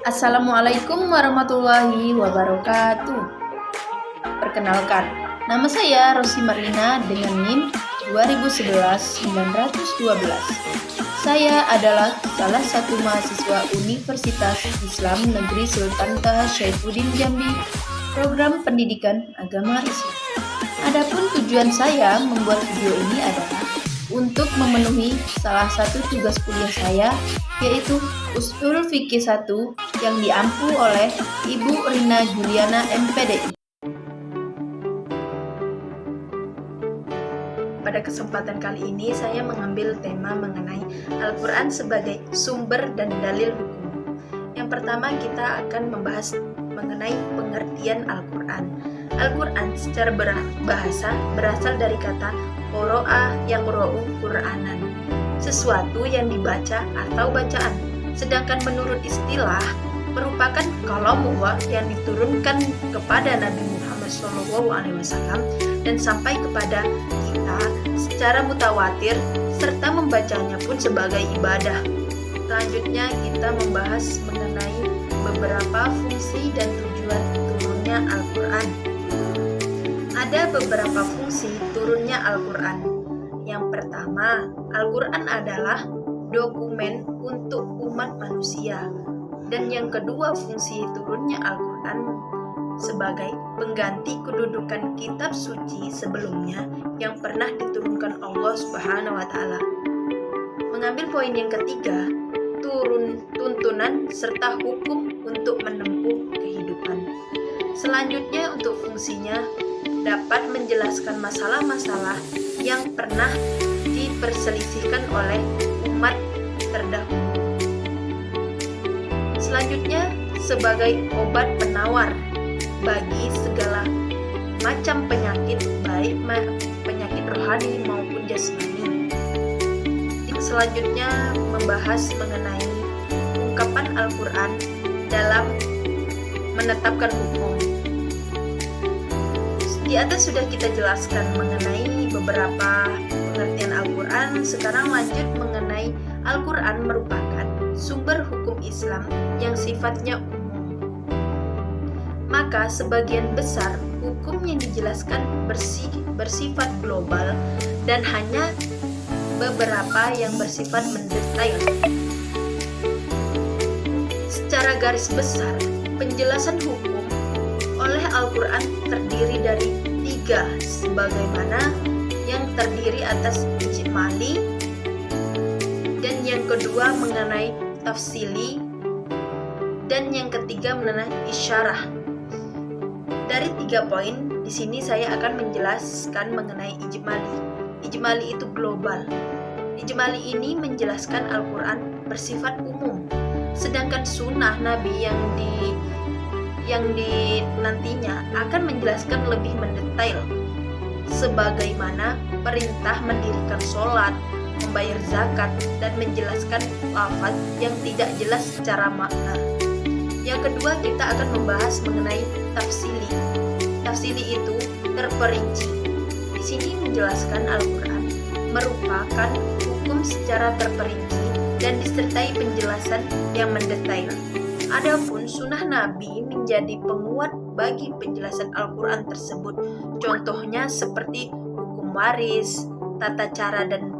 Assalamualaikum warahmatullahi wabarakatuh. Perkenalkan, nama saya Rosi Marlina dengan NIM 2011-912. Saya adalah salah satu mahasiswa Universitas Islam Negeri Sultan Taha Syaifuddin Jambi, program pendidikan agama Islam. Adapun tujuan saya membuat video ini adalah untuk memenuhi salah satu tugas kuliah saya, yaitu Ushul Fikih 1 yang diampu oleh Ibu Rina Juliana MPDI. Pada kesempatan kali ini saya mengambil tema mengenai Al-Quran sebagai sumber dan dalil hukum. Yang pertama kita akan membahas mengenai pengertian Al-Quran. Al-Quran secara bahasa berasal dari kata qoro'a yang qoro'u Qur'anan, sesuatu yang dibaca atau bacaan. Sedangkan menurut istilah merupakan kalamullah yang diturunkan kepada Nabi Muhammad SAW dan sampai kepada kita secara mutawatir serta membacanya pun sebagai ibadah. Selanjutnya kita membahas mengenai beberapa fungsi dan tujuan turunnya Al-Quran. Ada beberapa fungsi turunnya Al-Quran. Yang pertama, Al-Quran adalah dokumen untuk umat manusia. Dan yang kedua, fungsi turunnya Al-Quran sebagai pengganti kedudukan kitab suci sebelumnya yang pernah diturunkan Allah Subhanahu wa Ta'ala. Mengambil poin yang ketiga, tuntunan serta hukum untuk menempuh kehidupan. Selanjutnya untuk fungsinya dapat menjelaskan masalah-masalah yang pernah diperselisihkan oleh umat terdahulu. Selanjutnya sebagai obat penawar bagi segala macam penyakit, baik penyakit rohani maupun jasmani. Selanjutnya membahas mengenai ungkapan Al-Quran dalam menetapkan hukum. Di atas sudah kita jelaskan mengenai beberapa pengertian Al-Quran. Sekarang lanjut mengenai Al-Quran merupakan sumber hukum Islam yang sifatnya umum. Maka sebagian besar hukum yang dijelaskan bersifat global dan hanya beberapa yang bersifat mendetail. Secara garis besar, penjelasan hukum oleh Al-Quran terdiri dari 3, sebagaimana yang terdiri atas ijmali, dan yang kedua mengenai tafsili, dan yang ketiga mengenai isyarah. Dari 3 poin, di sini saya akan menjelaskan mengenai ijmali. Ijmali itu global. Ijmali ini menjelaskan Al-Quran bersifat umum, sedangkan sunnah Nabi yang nantinya akan menjelaskan lebih mendetail, sebagaimana perintah mendirikan sholat, membayar zakat, dan menjelaskan lafaz yang tidak jelas secara makna. Yang kedua kita akan membahas mengenai tafsili. Tafsili itu terperinci. Di sini menjelaskan Al-Quran merupakan hukum secara terperinci dan disertai penjelasan yang mendetail. Adapun sunnah Nabi menjadi penguat bagi penjelasan Al-Quran tersebut. Contohnya seperti hukum waris, tata cara dan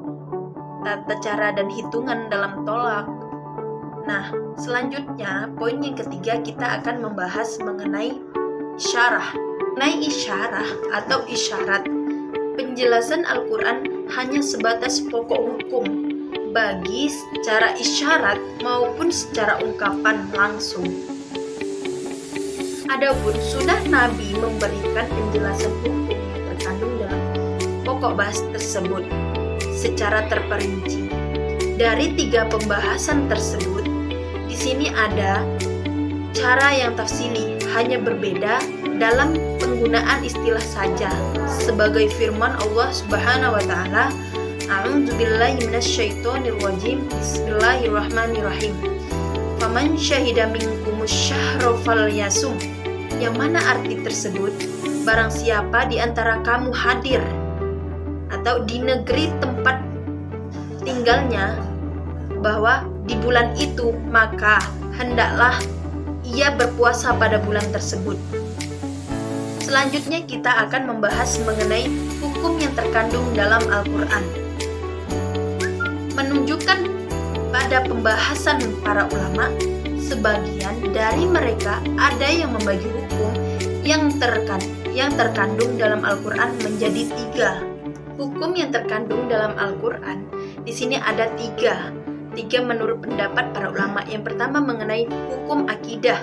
hitungan dalam tolak. Nah, selanjutnya poin yang ketiga kita akan membahas mengenai isyarah. Mengenai isyarah atau isyarat, penjelasan Al-Quran hanya sebatas pokok hukum bagi secara isyarat maupun secara ungkapan langsung. Adapun sunnah Nabi memberikan penjelasan hukum yang terkandung dalam pokok bahas tersebut secara terperinci. Dari 3 pembahasan tersebut, di sini ada cara yang tafsili, hanya berbeda dalam penggunaan istilah saja, sebagai firman Allah Subhanahu wa Ta'ala, A'udzubillahi minasyaitonirrajim. Bismillahirrahmanirrahim. Faman syahida minkumus syahra falyasum. Yang mana arti tersebut? Barang siapa di antara kamu hadir atau di negeri tempat tinggalnya bahwa di bulan itu, maka hendaklah ia berpuasa pada bulan tersebut. Selanjutnya kita akan membahas mengenai hukum yang terkandung dalam Al-Quran. Menunjukkan pada pembahasan para ulama, sebagian dari mereka ada yang membagi hukum yang terkandung dalam Al-Quran menjadi 3. Hukum yang terkandung dalam Al-Quran di sini ada 3 menurut pendapat para ulama. Yang pertama mengenai hukum akidah.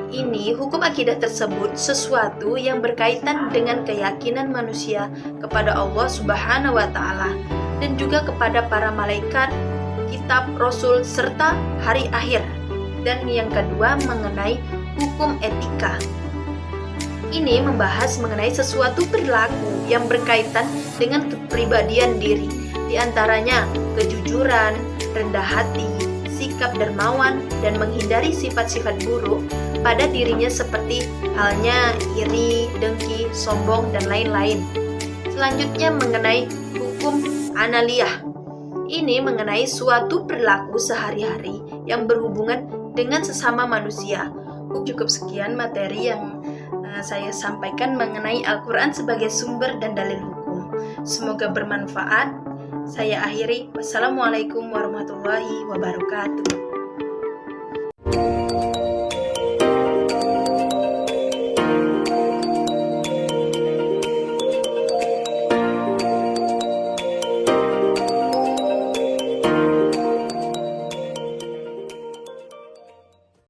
Ini hukum akidah tersebut sesuatu yang berkaitan dengan keyakinan manusia kepada Allah Subhanahu wa Ta'ala dan juga kepada para malaikat, kitab, rasul, serta hari akhir. Dan yang kedua mengenai hukum etika. Ini membahas mengenai sesuatu perilaku yang berkaitan dengan kepribadian diri, di antaranya kejujuran, rendah hati, sikap dermawan, dan menghindari sifat-sifat buruk pada dirinya seperti halnya iri, dengki, sombong, dan lain-lain. Selanjutnya mengenai hukum analiyah. Ini mengenai suatu perilaku sehari-hari yang berhubungan dengan sesama manusia. Cukup sekian materi yang saya sampaikan mengenai Al-Quran sebagai sumber dan dalil hukum. Semoga bermanfaat. Saya akhiri. Wassalamualaikum warahmatullahi wabarakatuh.